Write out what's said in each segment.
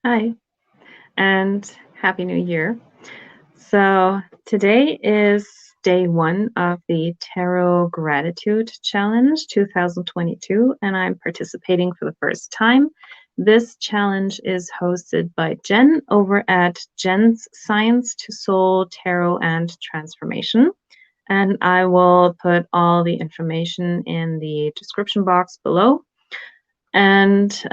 Hi, and Happy New Year. So, today is day one of the Tarot Gratitude Challenge 2022, and I'm participating for the first time. This challenge is hosted by Jen over at Jen's Science to Soul Tarot and Transformation. And I will put all the information in the description box below and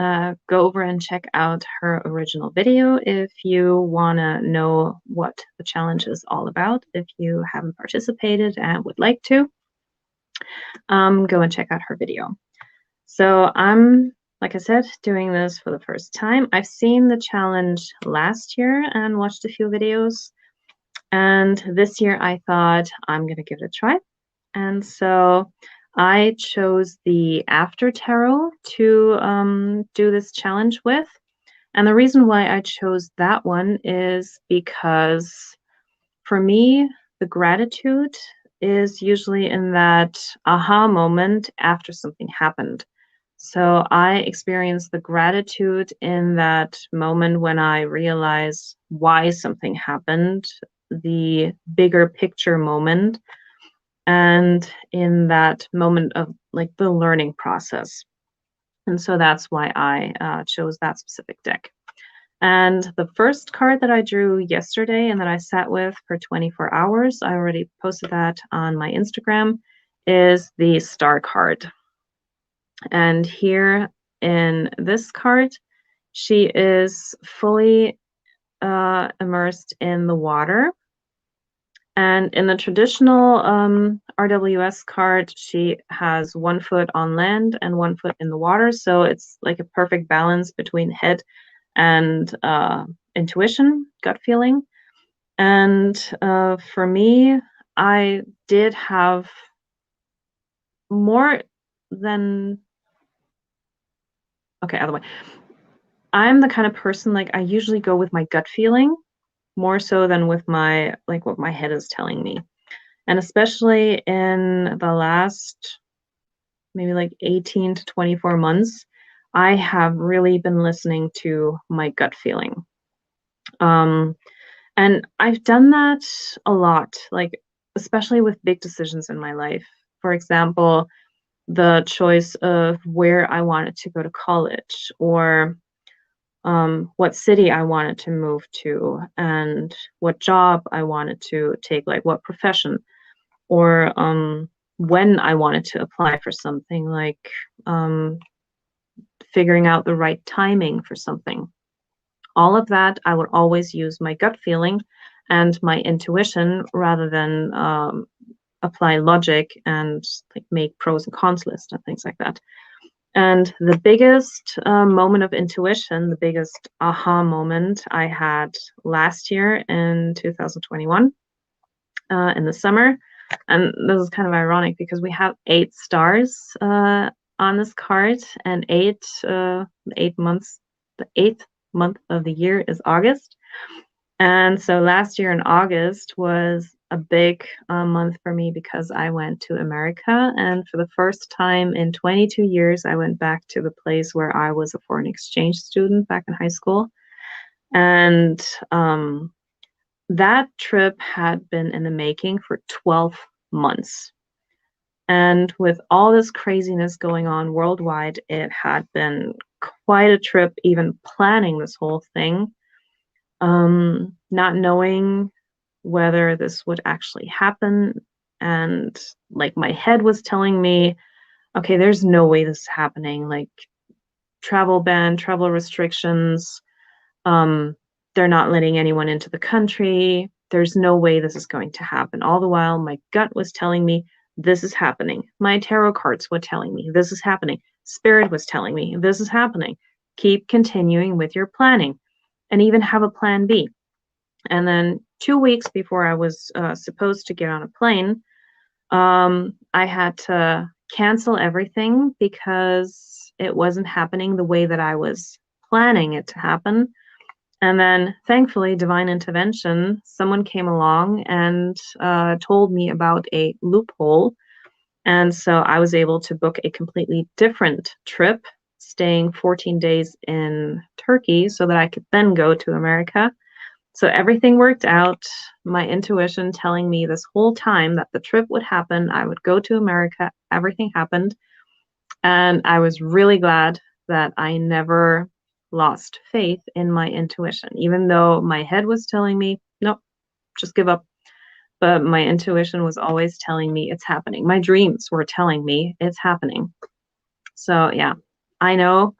go over and check out her original video if you want to know what the challenge is all about. If you haven't participated and would like to, go and check out her video. So I'm, like I said, doing this for the first time. I've seen the challenge last year and watched a few videos. And this year I thought I'm going to give it a try. And so I chose the After Tarot to do this challenge with. And the reason why I chose that one is because for me, the gratitude is usually in that aha moment after something happened. So I experience the gratitude in that moment when I realize why something happened, the bigger picture moment, and in that moment of like the learning process. And so that's why I chose that specific deck. And the first card that I drew yesterday and that I sat with for 24 hours, I already posted that on my Instagram, is the Star card. And here in this card, she is fully immersed in the water. And in the traditional RWS card, she has 1 foot on land and 1 foot in the water. So it's like a perfect balance between head and intuition, gut feeling. And for me, I did have more than, okay, other way. I'm the kind of person, like, I usually go with my gut feeling more so than with my, like, what my head is telling me. And especially in the last maybe like 18 to 24 months, I have really been listening to my gut feeling. Um, and I've done that a lot, like, especially with big decisions in my life. For example, the choice of where I wanted to go to college or what city I wanted to move to and what job I wanted to take, like what profession, or when I wanted to apply for something, like um, figuring out the right timing for something. All of that, I would always use my gut feeling and my intuition rather than apply logic and like make pros and cons list and things like that. And the biggest moment of intuition, the biggest aha moment I had last year in 2021 in the summer. And this is kind of ironic because we have 8 stars on this card, and 8 months, the 8th month of the year is August. And so last year in August was a big month for me because I went to America. And for the first time in 22 years, I went back to the place where I was a foreign exchange student back in high school. And that trip had been in the making for 12 months. And with all this craziness going on worldwide, it had been quite a trip, even planning this whole thing, not knowing whether this would actually happen. And like my head was telling me, okay, there's no way this is happening. Like travel ban, travel restrictions, um, they're not letting anyone into the country. There's no way this is going to happen. All the while, my gut was telling me this is happening. My tarot cards were telling me this is happening. Spirit was telling me this is happening. Keep continuing with your planning and even have a plan B. And then 2 weeks before I was supposed to get on a plane, I had to cancel everything because it wasn't happening the way that I was planning it to happen. And then, thankfully, divine intervention, someone came along and told me about a loophole. And so I was able to book a completely different trip staying 14 days in Turkey so that I could then go to America. So everything worked out. My intuition telling me this whole time that the trip would happen, I would go to America, everything happened. And I was really glad that I never lost faith in my intuition, even though my head was telling me, nope, just give up. But my intuition was always telling me it's happening. My dreams were telling me it's happening. So, yeah, I know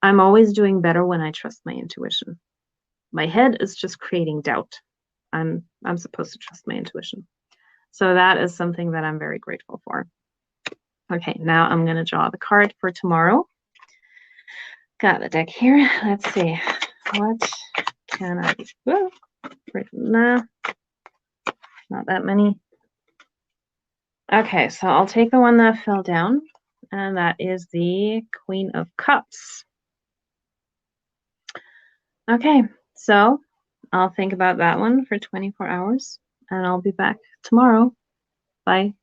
I'm always doing better when I trust my intuition. My head is just creating doubt. I'm supposed to trust my intuition. So that is something that I'm very grateful for. Okay, now I'm going to draw the card for tomorrow. Got the deck here. Let's see. What can I do? Whoa, nah, not that many. Okay, so I'll take the one that fell down, and that is the Queen of Cups. Okay, so I'll think about that one for 24 hours, and I'll be back tomorrow. Bye.